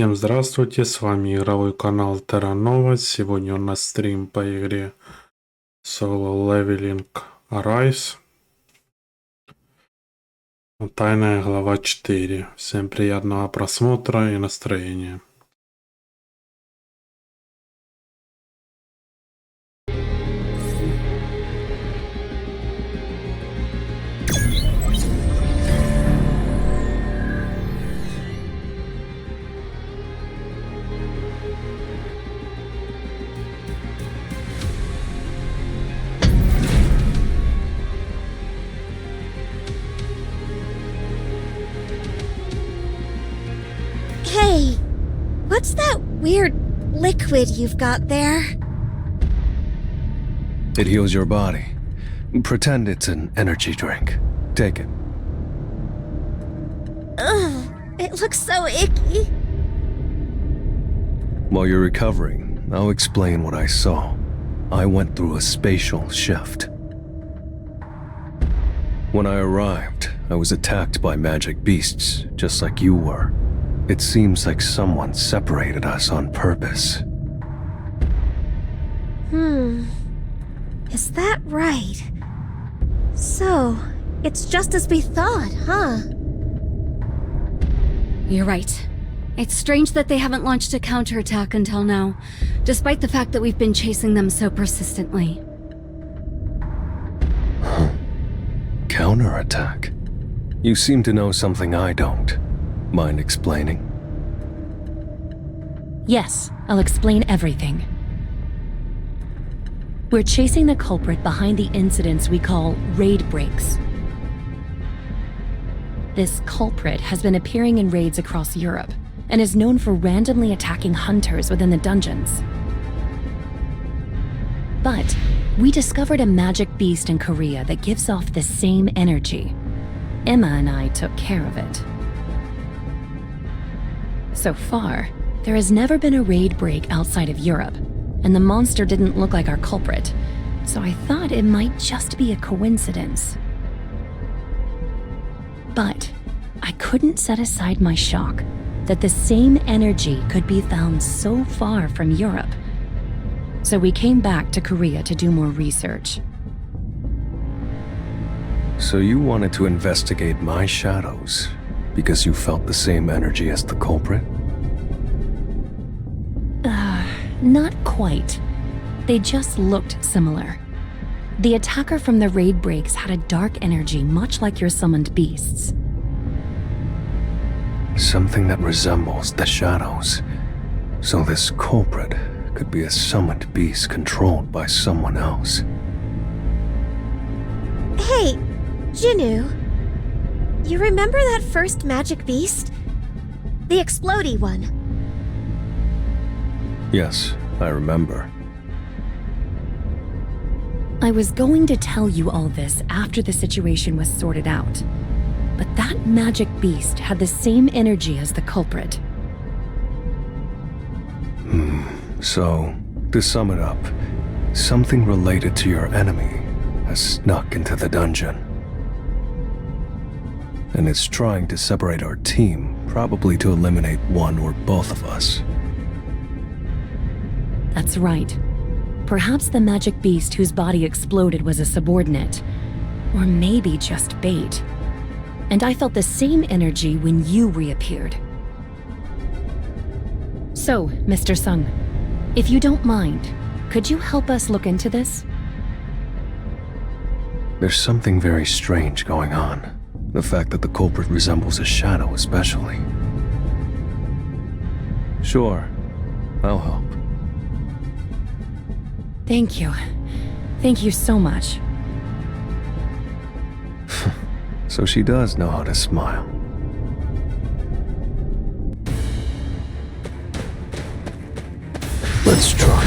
Всем здравствуйте, с вами игровой канал Tera Nova. Сегодня у нас стрим по игре Solo Leveling Arise. Тайная глава 4. Всем приятного просмотра и настроения. Hey, what's that weird liquid you've got there? It heals your body. Pretend it's an energy drink. Take it. Ugh, it looks so icky. While you're recovering, I'll explain what I saw. I went through a spatial shift. When I arrived, I was attacked by magic beasts, just like you were. It seems like someone separated us on purpose. Is that right? So, it's just as we thought, huh? You're right. It's strange that they haven't launched a counterattack until now, despite the fact that we've been chasing them so persistently. Counterattack? You seem to know something I don't. Mind explaining? Yes, I'll explain everything. We're chasing the culprit behind the incidents we call raid breaks. This culprit has been appearing in raids across Europe and is known for randomly attacking hunters within the dungeons. But we discovered a magic beast in Korea that gives off the same energy. Emma and I took care of it. So far, there has never been a raid break outside of Europe, and the monster didn't look like our culprit, so I thought it might just be a coincidence. But I couldn't set aside my shock that the same energy could be found so far from Europe. So we came back to Korea to do more research. So you wanted to investigate my shadows because you felt the same energy as the culprit? Not quite. They just looked similar. The attacker from the raid breaks had a dark energy much like your summoned beasts. Something that resembles the shadows. So this culprit could be a summoned beast controlled by someone else. Hey, Jinnu. You remember that first magic beast? The explodey one. Yes, I remember. I was going to tell you all this after the situation was sorted out, but that magic beast had the same energy as the culprit. So, to sum it up, something related to your enemy has snuck into the dungeon. And it's trying to separate our team, probably to eliminate one or both of us. That's right. Perhaps the magic beast whose body exploded was a subordinate, or maybe just bait. And I felt the same energy when you reappeared. So, Mr. Sung, if you don't mind, could you help us look into this? There's something very strange going on. The fact that the culprit resembles a shadow especially. Sure, I'll help. Thank you. Thank you so much. So she does know how to smile. Let's try.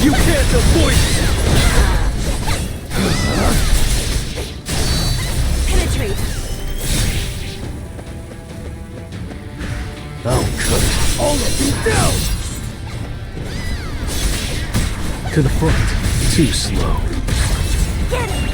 You can't avoid it! Penetrate. I'll cut all of you down! To the front. Too slow. Get it!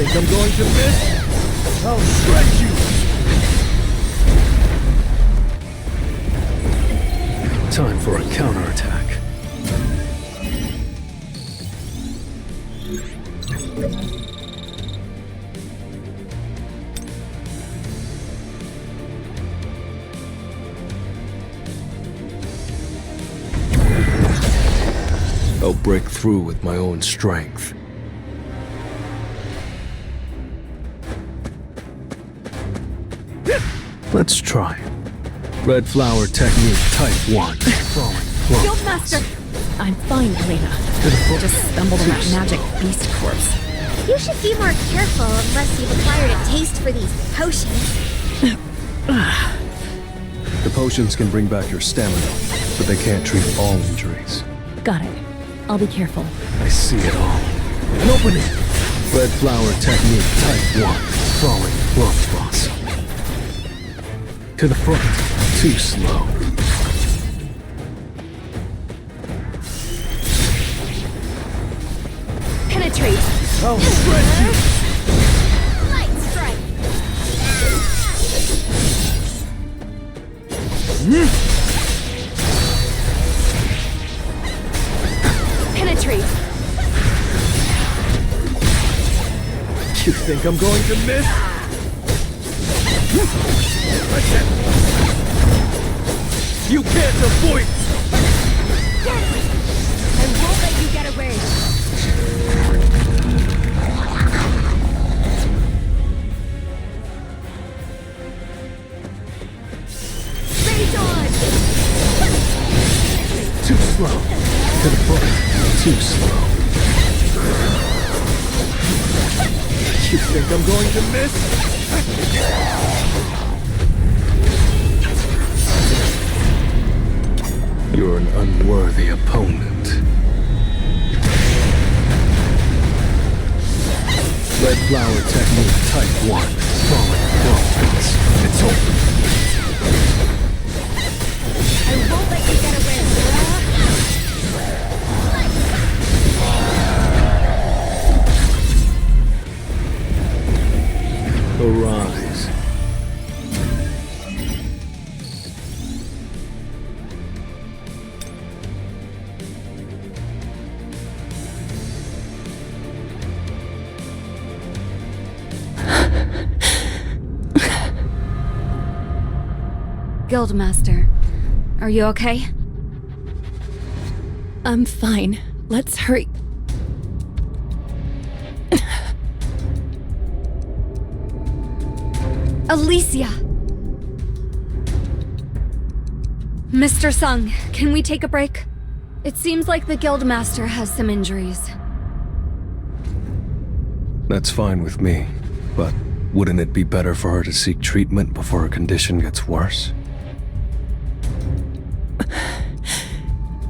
think I'm going to miss? I'll shred you! Time for a counterattack. I'll break through with my own strength. Let's try. Red flower technique type 1. Falling Guildmaster! I'm fine, Elena. Just stumbled on that magic beast corpse. You should be more careful unless you've acquired a taste for these potions. The potions can bring back your stamina, but they can't treat all injuries. Got it. I'll be careful. I see it all. An opening! Red flower technique type 1. Falling lump blossom. To the front. Too slow. Penetrate! I'll shred you! Light strike! Penetrate! You think I'm going to miss? You can't avoid! I won't let you get away! Rage on! Too slow. To the front. Too slow. You think I'm going to miss? You're an unworthy opponent. Red flower technique type 1. Falling progress. It's over. I won't let you get away! Arise. Guildmaster, are you okay? I'm fine. Let's hurry. Alicia! Mr. Sung, can we take a break? It seems like the Guildmaster has some injuries. That's fine with me, but wouldn't it be better for her to seek treatment before her condition gets worse?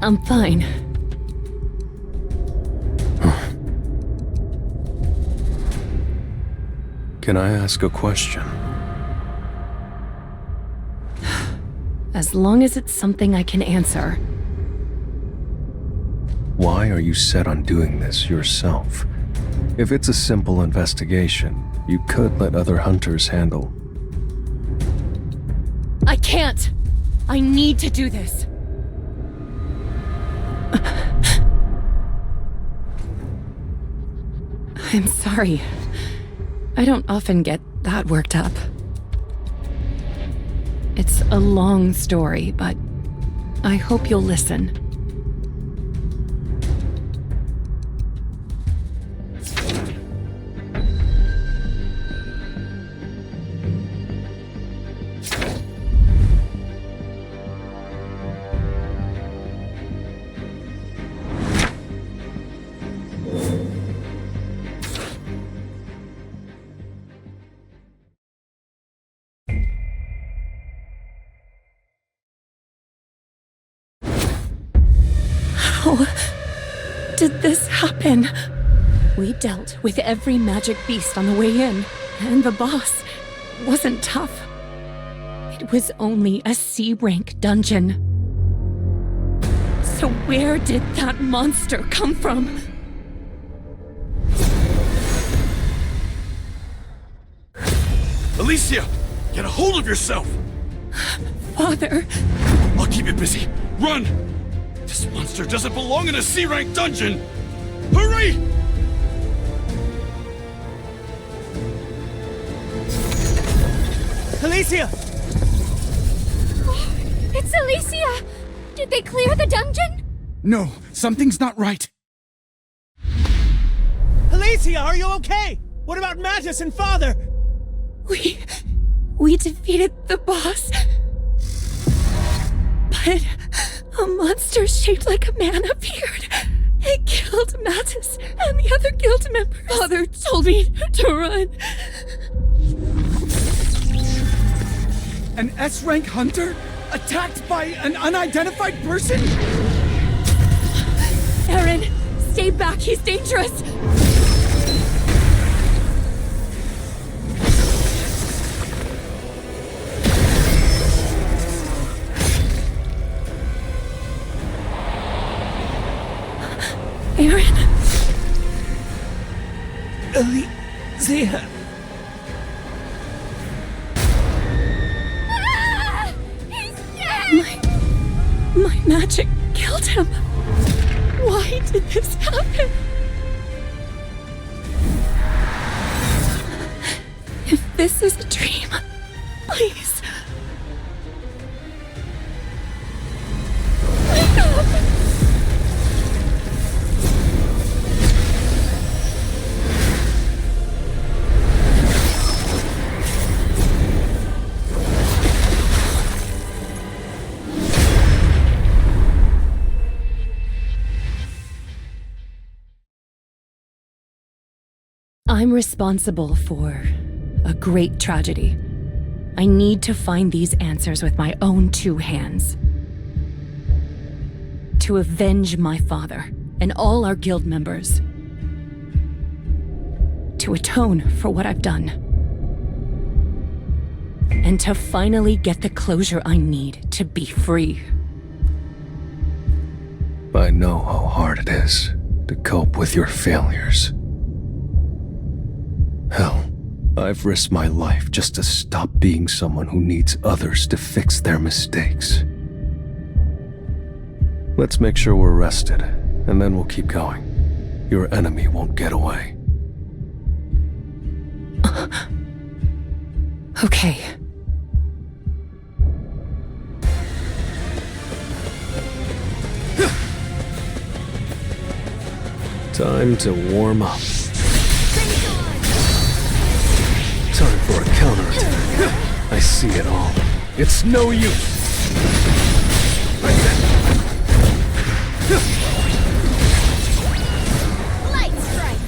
I'm fine. Can I ask a question? As long as it's something I can answer. Why are you set on doing this yourself? If it's a simple investigation, you could let other hunters handle. I can't! I need to do this. I'm sorry. I don't often get that worked up. It's a long story, but I hope you'll listen. How did this happen? We dealt with every magic beast on the way in, and the boss wasn't tough. It was only a C-rank dungeon. So where did that monster come from? Alicia, get a hold of yourself! Father, I'll keep you busy. Run! This monster doesn't belong in a C-rank dungeon! Hurry! Alicia! It's Alicia! Did they clear the dungeon? No, something's not right. Alicia, are you okay? What about Mattis and Father? we defeated the boss. But a monster shaped like a man appeared. It killed Mattis and the other guild members. Father told me to run. An S-rank hunter? Attacked by an unidentified person? Aaron, stay back. He's dangerous. Aaron. Alicia. My magic killed him. Why did this happen? If this is a dream, please. Wake up! I'm responsible for a great tragedy. I need to find these answers with my own two hands. To avenge my father and all our guild members. To atone for what I've done. And to finally get the closure I need to be free. I know how hard it is to cope with your failures. Hell, I've risked my life just to stop being someone who needs others to fix their mistakes. Let's make sure we're rested, and then we'll keep going. Your enemy won't get away. Okay. Time to warm up. Time for a counterattack. I see it all. It's no use. Light strike!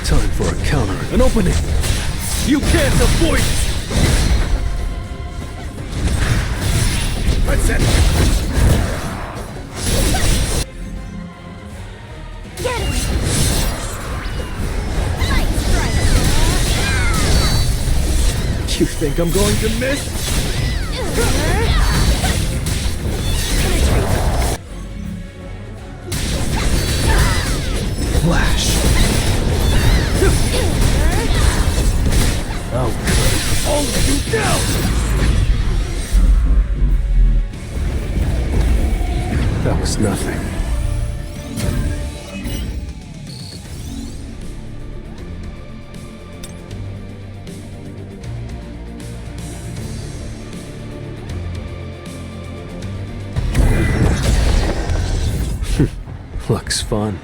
Time for a counter. An opening. You can't avoid it. That's it. Get him! Light strike! You think I'm going to miss? Flash. Oh, all of you down! That was nothing. Looks fun.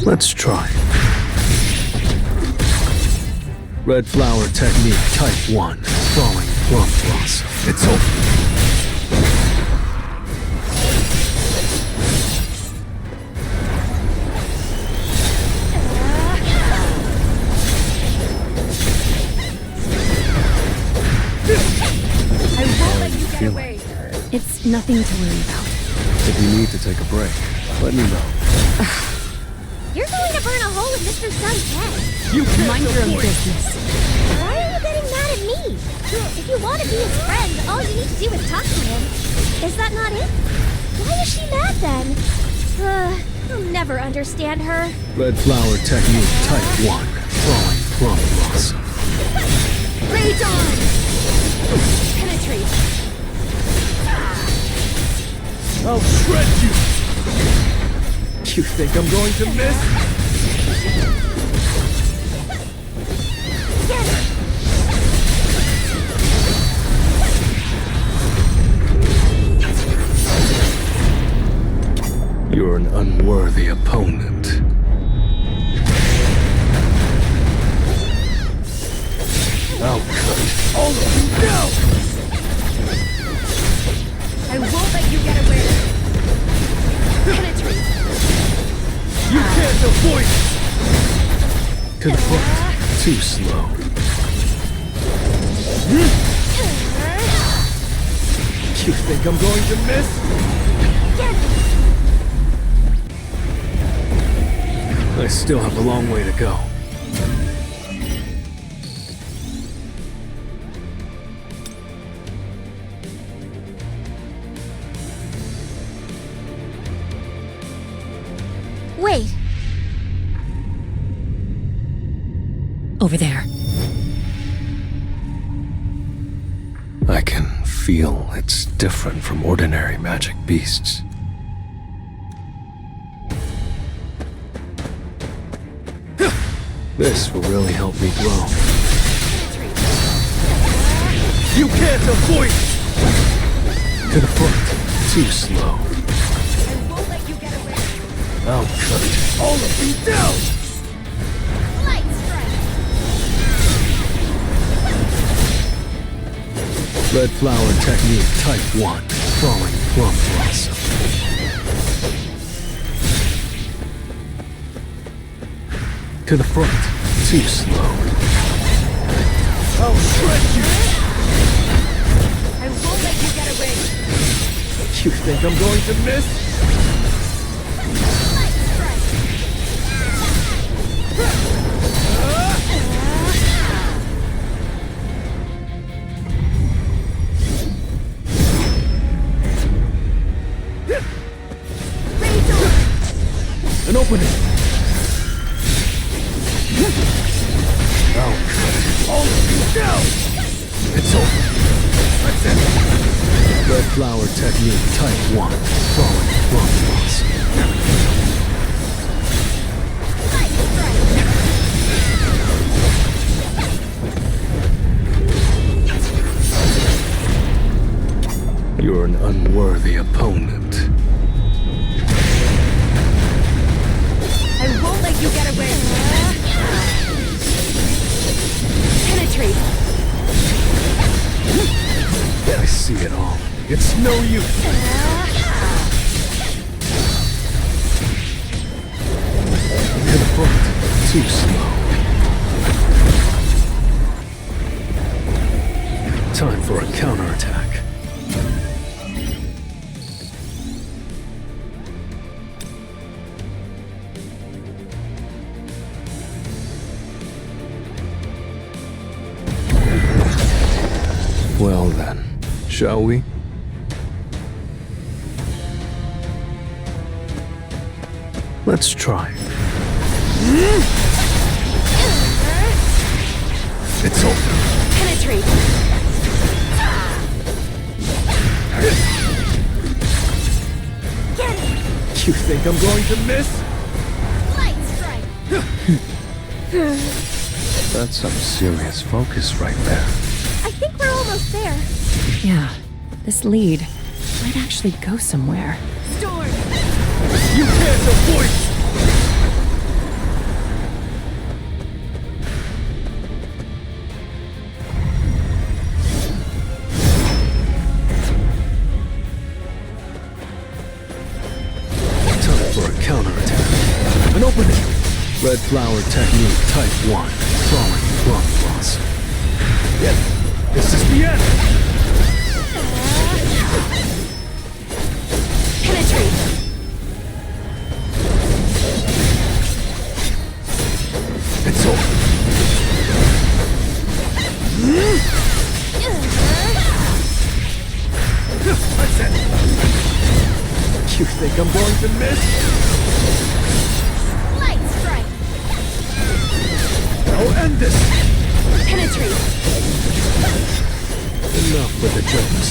Let's try. Red flower technique type 1. Falling plum blossom. It's over. I won't let you get away. It's nothing to worry about. If you need to take a break, let me know. You're going to burn a hole in Mr. Sun's head. You can't Mind your own avoid- business. Why are you getting mad at me? If you want to be his friend, all you need to do is talk to him. Is that not it? Why is she mad then? I'll never understand her. Red flower technique type 1. Falling plum blossom. Rage on! Penetrate. I'll shred you! You think I'm going to miss? Get it! You're an unworthy opponent. I'll cut all of you down! I won't let you get away. Penetrate. You can't avoid it! To the front. Too slow. You think I'm going to miss? Get it! I still have a long way to go. Wait. Over there. I can feel it's different from ordinary magic beasts. This will really help me grow. You can't avoid it! To the front. Too slow. I won't let you get away. I'll cut all of you down! Light strike. Red flower technique type 1. Falling plum blossom. To the front. Too slow. I'll shred you! I won't let you get away. You think I'm going to miss? Light strike. Rage on. An opening! I'll cut all of you down! It's over! That's it! Red flower technique type 1. Falling plum blossom. Light strike. You're an unworthy opponent. I won't let you get away. Penetrate. I see it all. It's no use. To the front. Too slow. Time for a counterattack. Well then, shall we? Let's try. It's over. Penetrate. Get it. You think I'm going to miss? Light strike. That's some serious focus right there. I think we're almost there. Yeah, this lead might actually go somewhere. Storm. You can't avoid it! Time for a counterattack. An opening! Red flower technique type 1. Falling plum blossom. Yes, this is the end! Penetrate. miss? Light strike! I'll end this! Penetrate! Enough with the jokes.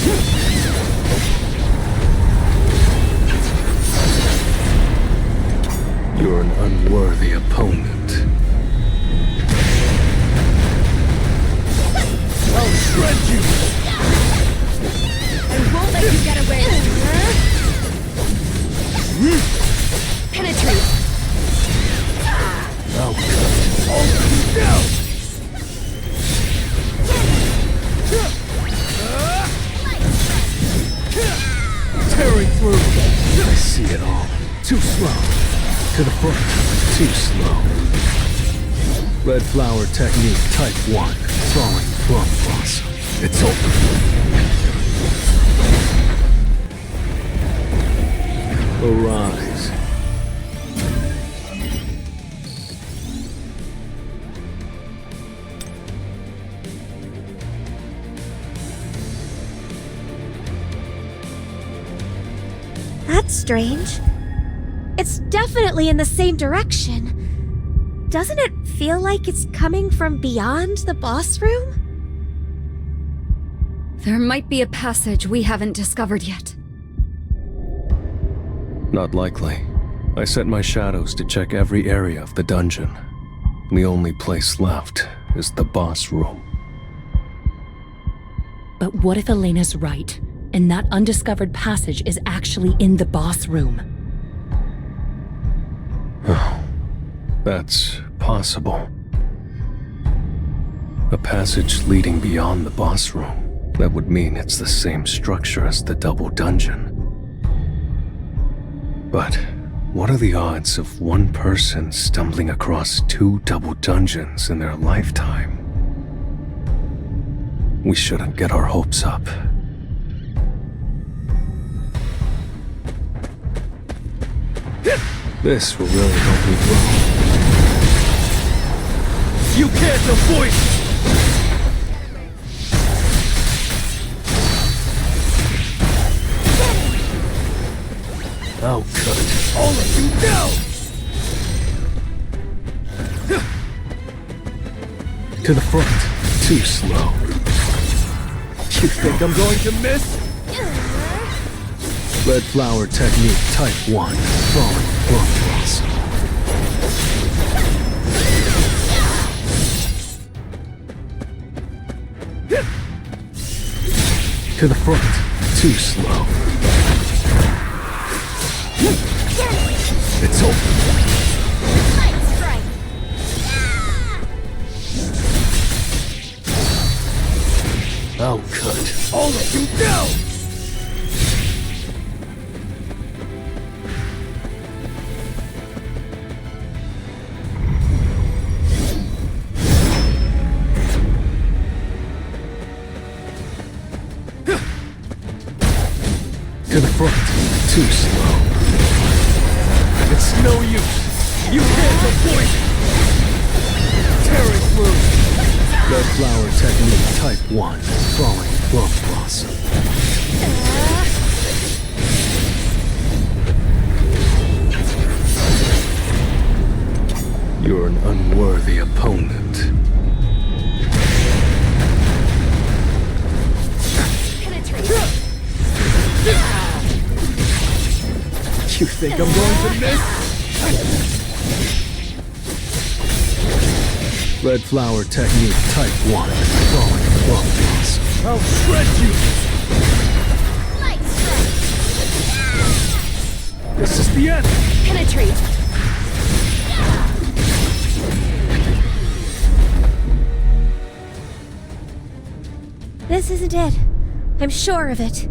You're an unworthy opponent. I'll shred you! I won't let you get away! Penetrate! I'll cut. I'll let you down! Tearing through! I see it all. Too slow. To the front. Too slow. Red flower technique type 1. Falling plum blossom. It's over. Arise. That's strange. It's definitely in the same direction. Doesn't it feel like it's coming from beyond the boss room? There might be a passage we haven't discovered yet. Not likely. I set my shadows to check every area of the dungeon. The only place left is the boss room. But what if Elena's right, and that undiscovered passage is actually in the boss room? Oh, that's possible. A passage leading beyond the boss room. That would mean it's the same structure as the double dungeon. But what are the odds of one person stumbling across 2 double dungeons in their lifetime? We shouldn't get our hopes up. This will really help me grow. You can't avoid it! I'll cut. I'll let you down! To the front. Too slow. You think I'm going to miss? Red flower technique type 1. Falling plum blossom. To the front. Too slow. It's over. Light strike! I'll cut. I'll let you down! To the front. Too slow. It's no use! You can't avoid it! Tearing through! Red flower technique type 1. Falling plum blossom. You're an unworthy opponent. Penetrate! You think I'm going to miss? Red flower technique type 1. Falling plum blossom. I'll shred you! Light strike! This is the end! Penetrate! This isn't it. I'm sure of it.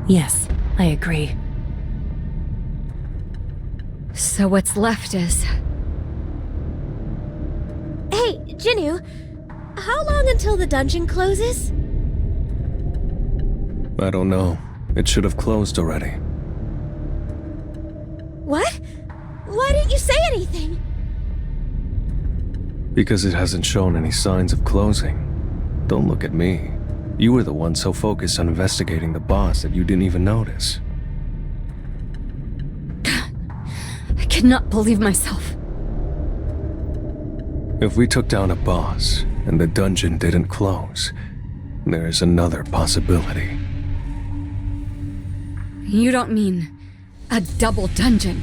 Yes, I agree. So what's left is... Hey, Jinnu, how long until the dungeon closes? I don't know. It should have closed already. What? Why didn't you say anything? Because it hasn't shown any signs of closing. Don't look at me. You were the one so focused on investigating the boss that you didn't even notice. cannot believe myself. If we took down a boss and the dungeon didn't close, there's another possibility. You don't mean a double dungeon?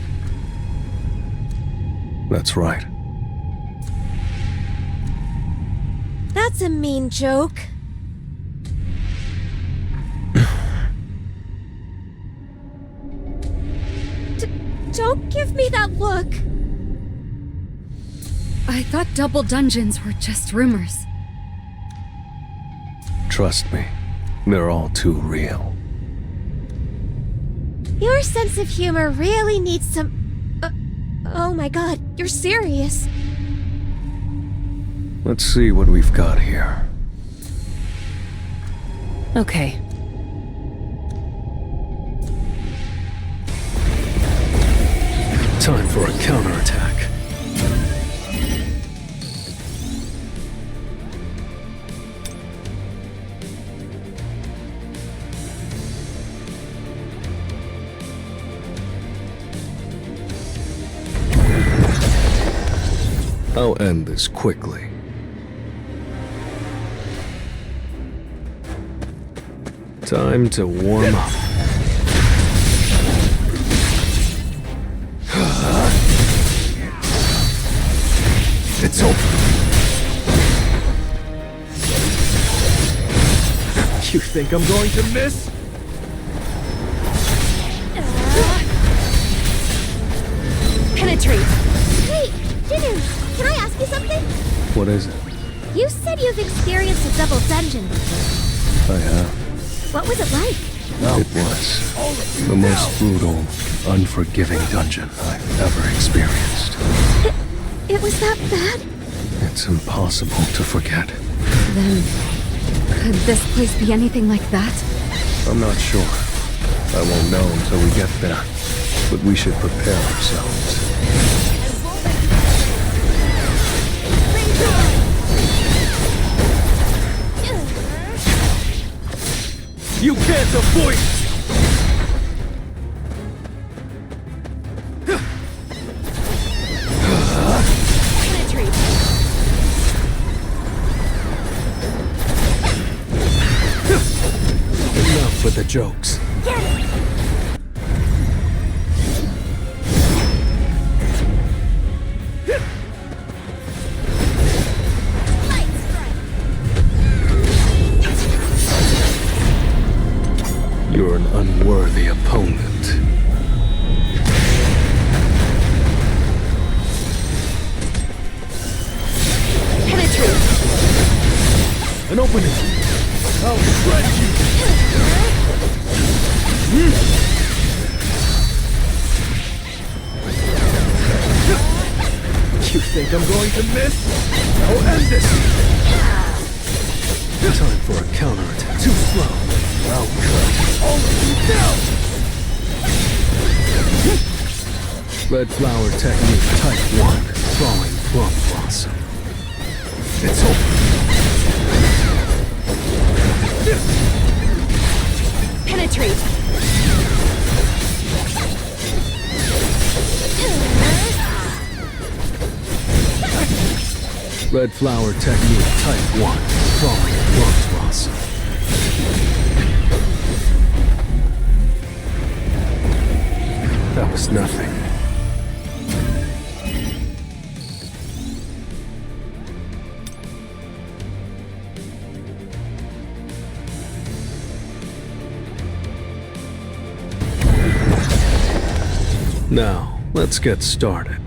That's right. That's a mean joke. Don't give me that look. I thought double dungeons were just rumors. Trust me, they're all too real. Your sense of humor really needs some... oh my god, you're serious. Let's see what we've got here. Okay. Time for a counterattack. I'll end this quickly. Time to warm up. It's over. You think I'm going to miss? Penetrate. Hey, Jinu, can I ask you something? What is it? You said you've experienced a double dungeon. I have. What was it like? It was the most brutal, unforgiving dungeon I've ever experienced. It was that bad? It's impossible to forget. Then, could this place be anything like that? I'm not sure. I won't know until we get there. But we should prepare ourselves. You can't avoid it! Enough with the jokes. You're an unworthy opponent. Penetrate. An opening! I'll shred you! You think I'm going to miss? I'll end this! Time for a counterattack. Too slow! I'll cut all of you down! Red flower technique type 1. Falling plum blossom. It's over! Penetrate. Red flower technique type 1. Falling plum blossom. That was nothing. Now, let's get started.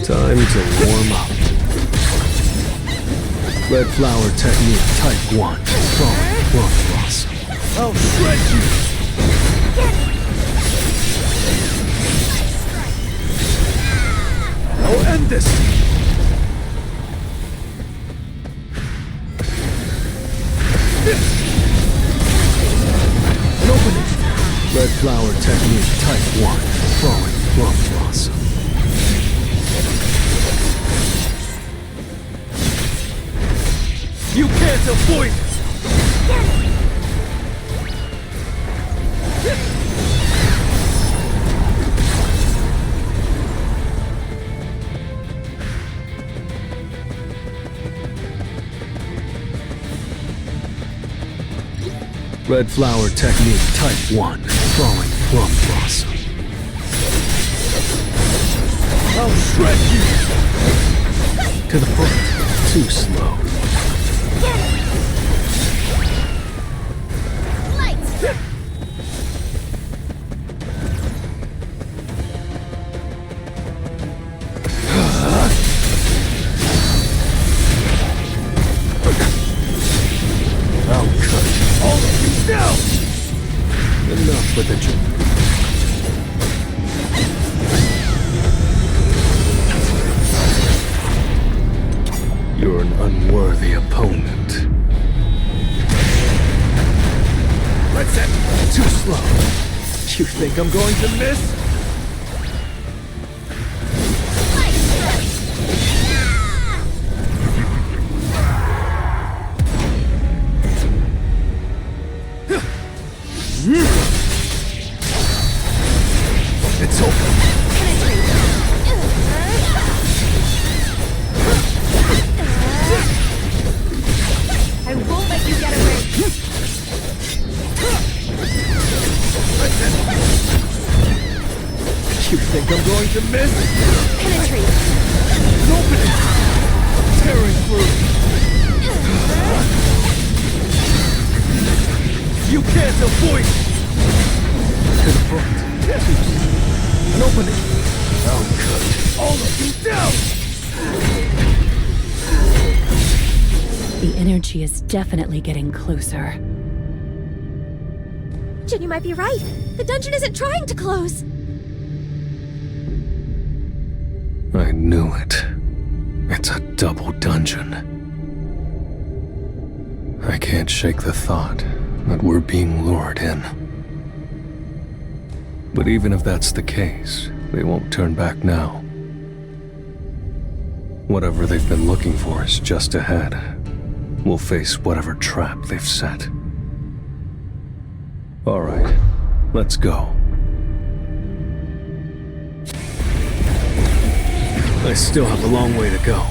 Time to warm up. Red flower technique type 1. Falling plum blossom. I'll shred you! I'll end this! An opening! Red flower technique type 1. Falling plum blossom. You can't avoid it! Red flower technique type 1. Falling plum blossom. I'll shred you! To the front. Too slow. I'll cut all of you down! Enough with the You're an unworthy opponent. That's it! Too slow. You think I'm going to miss? It's over. I won't let you get away. You think I'm going to miss? Penetrate. Open it! Tearing through. You can't avoid it! To the front. An opening. I'll cut all of you down! The energy is definitely getting closer. Jin, you might be right. The dungeon isn't trying to close. I knew it. It's a double dungeon. I can't shake the thought that we're being lured in. But even if that's the case, they won't turn back now. Whatever they've been looking for is just ahead. We'll face whatever trap they've set. All right, let's go. I still have a long way to go.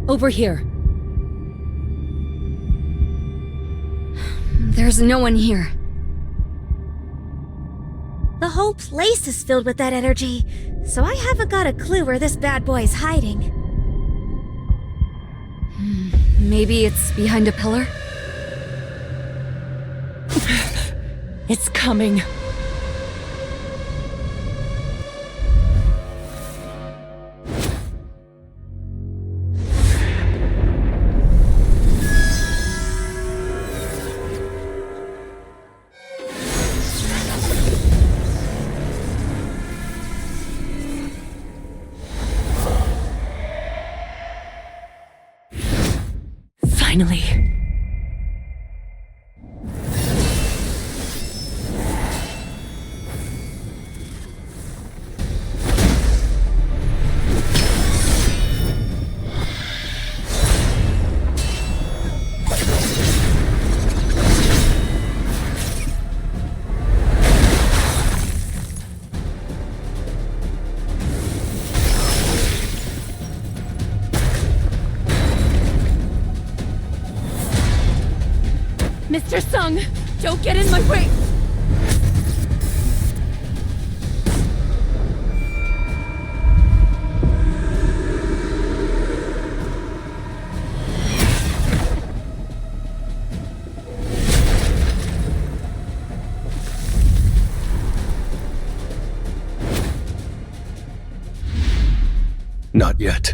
Over here. There's no one here. The whole place is filled with that energy, so I haven't got a clue where this bad boy's hiding. Maybe it's behind a pillar? It's coming. Finally. Mr. Sung, don't get in my way! Not yet.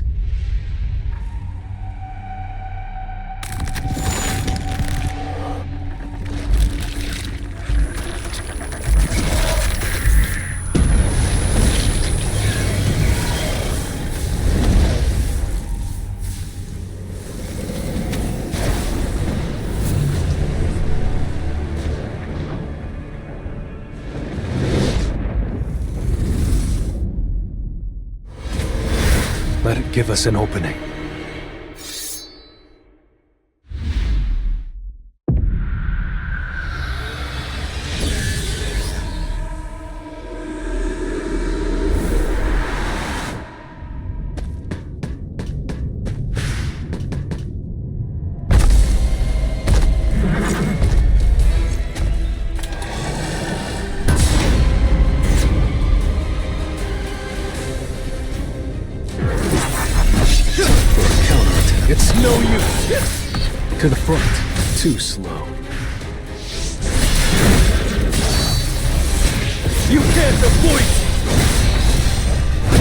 Give us an opening. It's no use! To the front. Too slow. You can't avoid it!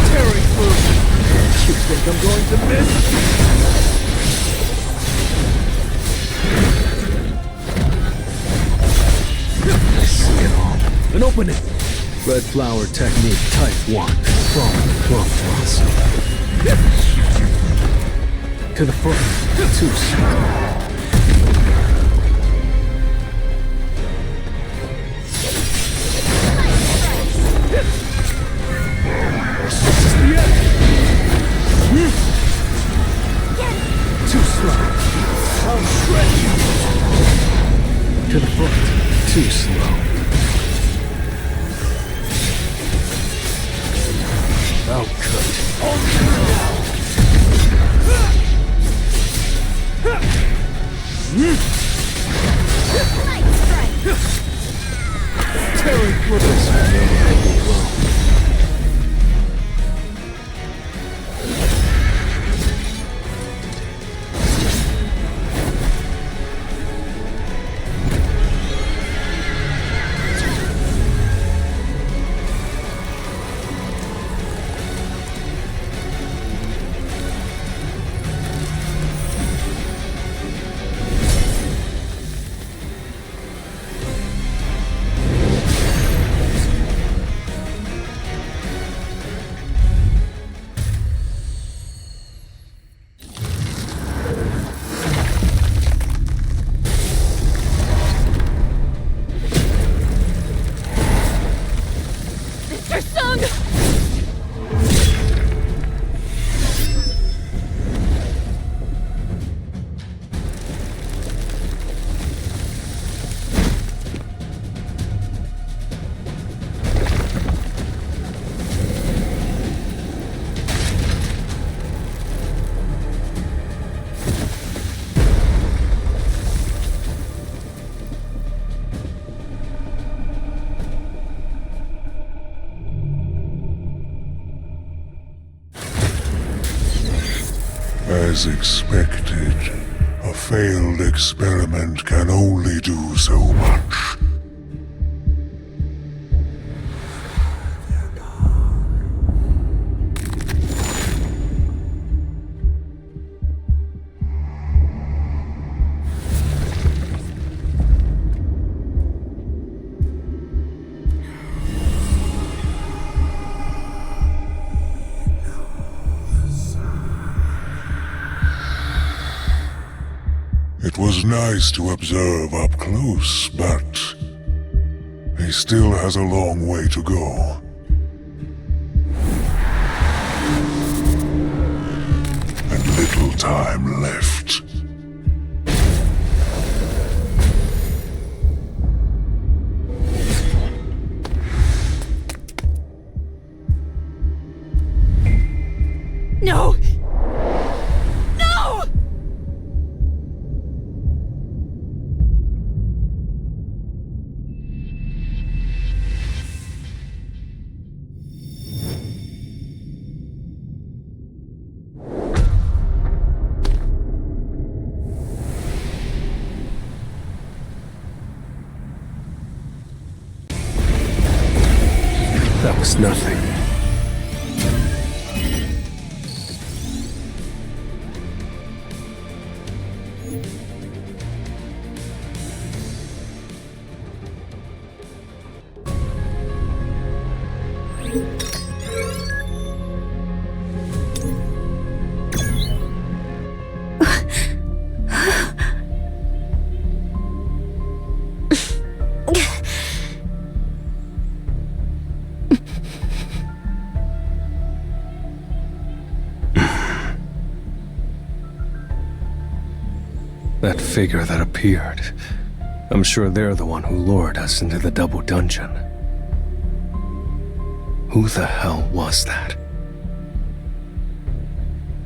Tearing through! You think I'm going to miss? I see it all. An opening! Red flower technique type 1. From blossom. To the front. Too slow. This is the end. Too slow. I'll shred you. To the front. Too slow. I'll cut. All now. Tearing through this blow. As expected, a failed experiment can only do so much. It was nice to observe up close, but he still has a long way to go. And little time left. No! That was nothing. That figure that appeared. I'm sure they're the one who lured us into the double dungeon. Who the hell was that?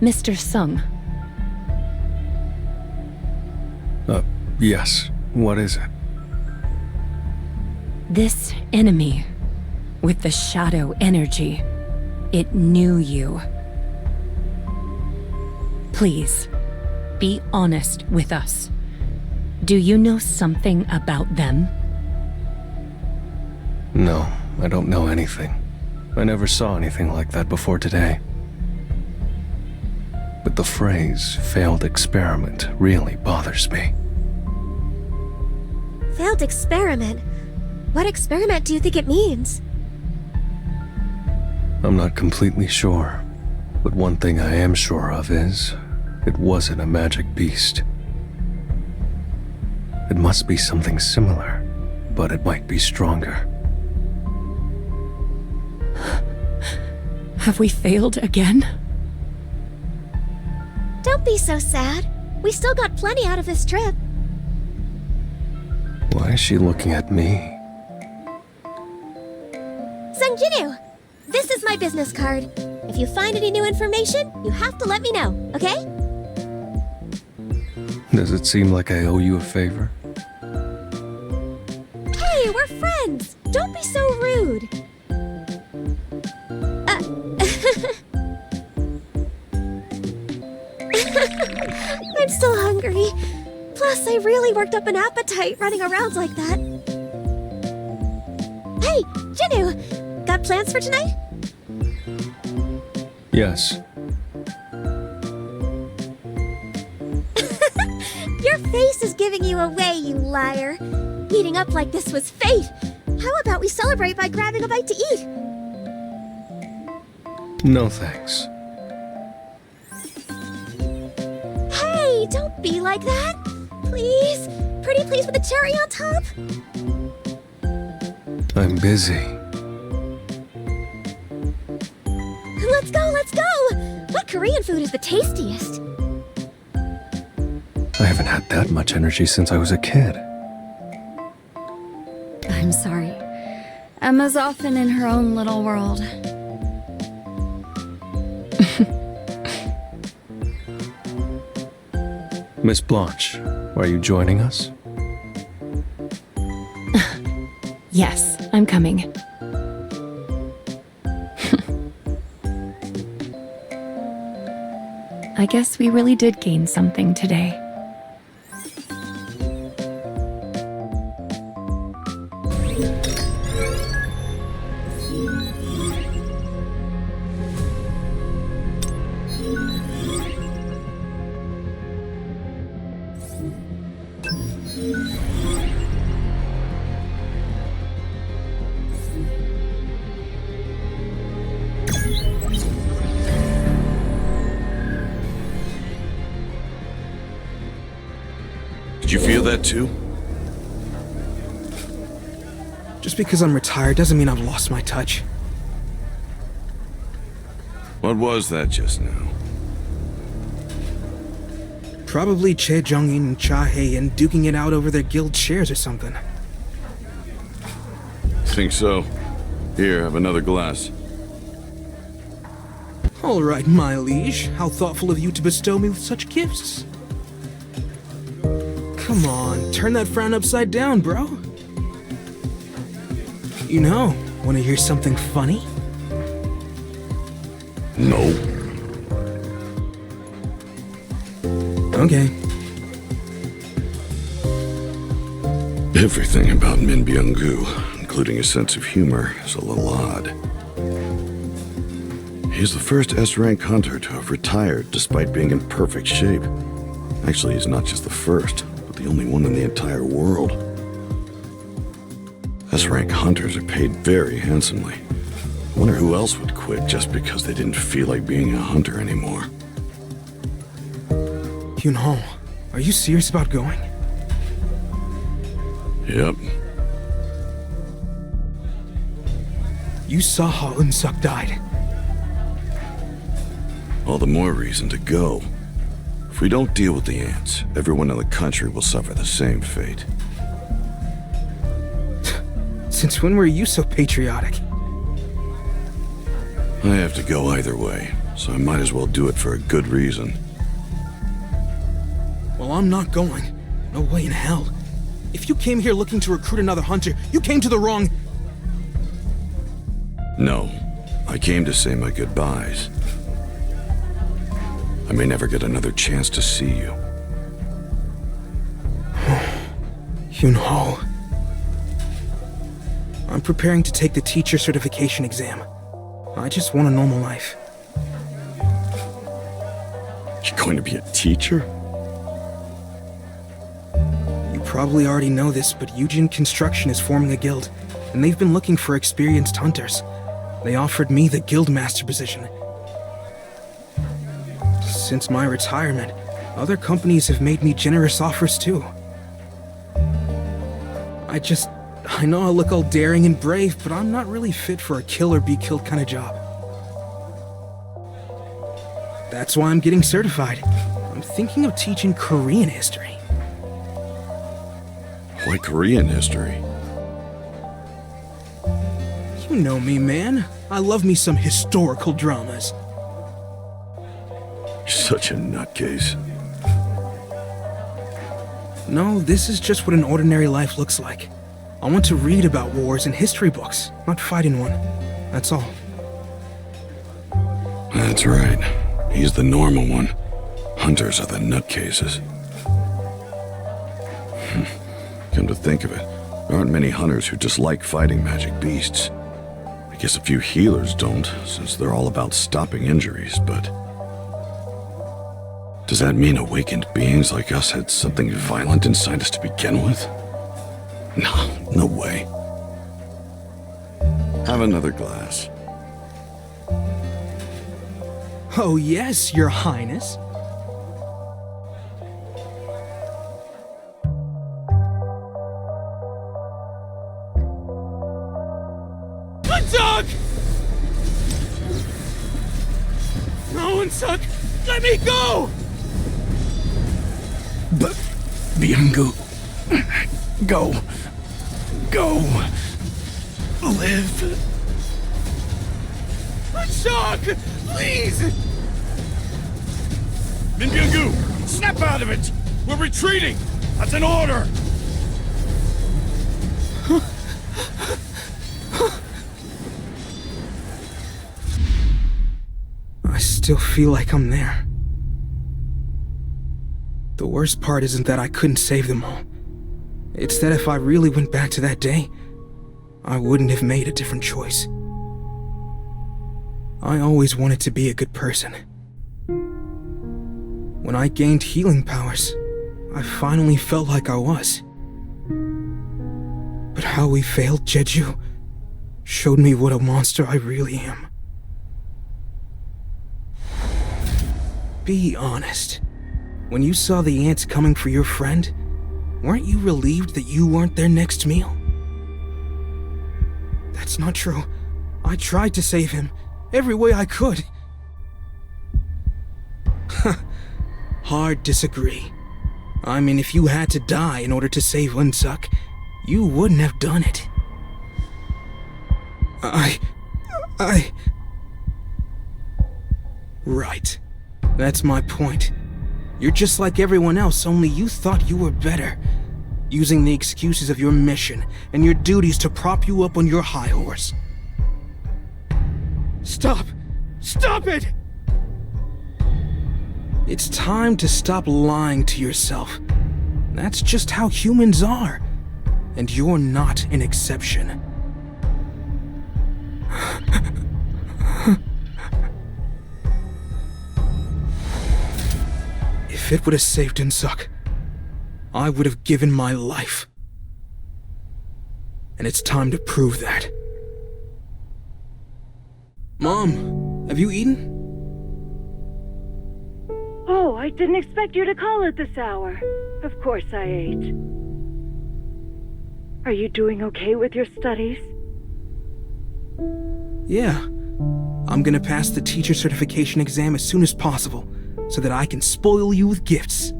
Mr. Sung, Yes. What is it? this enemy with the shadow energy, it knew you. Please, be honest with us. Do you know something about them? No, I don't know anything. I never saw anything like that before today. But the phrase, failed experiment, really bothers me. Failed experiment? What experiment do you think it means? I'm not completely sure. But one thing I am sure of is, it wasn't a magic beast. It must be something similar, but it might be stronger. Have we failed again? Don't be so sad. We still got plenty out of this trip. Why is she looking at me? Sungjinu, this is my business card. If you find any new information, you have to let me know, okay? Does it seem like I owe you a favor? Hey, we're friends! Don't be so rude! I'm still hungry. Plus, I really worked up an appetite running around like that. Hey, Jinu! Got plans for tonight? Yes. Your face is giving you away, you liar. Meeting up like this was fate. How about we celebrate by grabbing a bite to eat? No thanks. Hey, don't be like that. Please. Pretty please with a cherry on top. I'm busy. Let's go, let's go. What Korean food is the tastiest? I haven't had that much energy since I was a kid. I'm sorry. Emma's often in her own little world. Miss Blanche, are you joining us? Yes, I'm coming. I guess we really did gain something today. Did you feel that too? Just because I'm retired doesn't mean I've lost my touch. What was that just now? Probably Che Jong-in and Cha Hae-in duking it out over their guild shares or something. Think so. Here, have another glass. All right, my liege. How thoughtful of you to bestow me with such gifts. Come on, turn that frown upside down, bro. You know, wanna hear something funny? No. Okay. Everything about Min Byung-gu, including his sense of humor, is a little odd. He's the first S-rank hunter to have retired despite being in perfect shape. Actually, he's not just the first, but the only one in the entire world. S-rank hunters are paid very handsomely. I wonder who else would quit just because they didn't feel like being a hunter anymore. Yunho, are you serious about going? Yep. You saw how Eun-suk died. All the more reason to go. If we don't deal with the ants, everyone in the country will suffer the same fate. Since when were you so patriotic? I have to go either way, so I might as well do it for a good reason. Well, I'm not going. No way in hell. If you came here looking to recruit another hunter, you came to the wrong... No, I came to say my goodbyes. I may never get another chance to see you. Yunho. I'm preparing to take the teacher certification exam. I just want a normal life. You're going to be a teacher? You probably already know this, but Eugene Construction is forming a guild, and they've been looking for experienced hunters. They offered me the guildmaster position. Since my retirement, other companies have made me generous offers too. I know I look all daring and brave, but I'm not really fit for a kill or be killed kind of job. That's why I'm getting certified. I'm thinking of teaching Korean history. Why Korean history? You know me, man. I love me some historical dramas. You're such a nutcase. No, this is just what an ordinary life looks like. I want to read about wars in history books, not fight in one. That's all. That's right. He's the normal one. Hunters are the nutcases. Come to think of it, there aren't many hunters who just like fighting magic beasts. I guess a few healers don't, since they're all about stopping injuries, but... Does that mean awakened beings like us had something violent inside us to begin with? No way. Have another glass. Oh yes, Your Highness. Unsuk! No, Unsuk! Let me go! But... Biangu... Go. Live. Unsuk! Please! Minbyungu! Snap out of it! We're retreating! That's an order! I still feel like I'm there. The worst part isn't that I couldn't save them all. It's that if I really went back to that day, I wouldn't have made a different choice. I always wanted to be a good person. When I gained healing powers, I finally felt like I was. But how we failed Jeju showed me what a monster I really am. Be honest. When you saw the ants coming for your friend, weren't you relieved that you weren't their next meal? That's not true. I tried to save him, every way I could. Hard disagree. I mean, if you had to die in order to save Unsuk, you wouldn't have done it. Right. That's my point. You're just like everyone else, only you thought you were better. Using the excuses of your mission and your duties to prop you up on your high horse. Stop! Stop it! It's time to stop lying to yourself. That's just how humans are. And you're not an exception. If it would have saved Unsuk, I would have given my life. And it's time to prove that. Mom, have you eaten? Oh, I didn't expect you to call at this hour. Of course I ate. Are you doing okay with your studies? Yeah. I'm gonna pass the teacher certification exam as soon as possible. so that I can spoil you with gifts.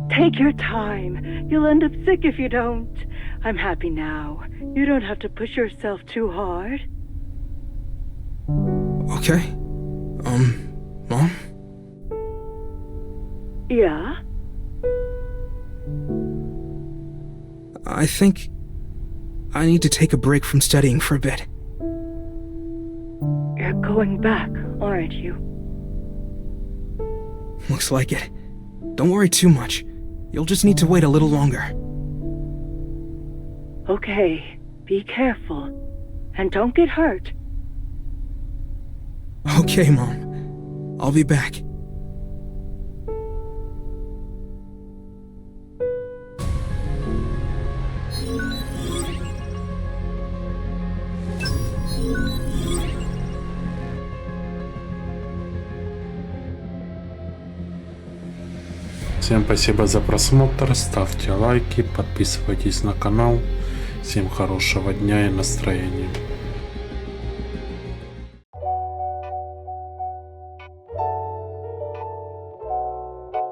Take your time. You'll end up sick if you don't. I'm happy now. You don't have to push yourself too hard. Okay. Mom? Yeah? I think I need to take a break from studying for a bit. You're going back, aren't you? Looks like it. Don't worry too much. You'll just need to wait a little longer. Okay, be careful. And don't get hurt. Okay, Mom. I'll be back. Всем спасибо за просмотр, ставьте лайки, подписывайтесь на канал. Всем хорошего дня и настроения.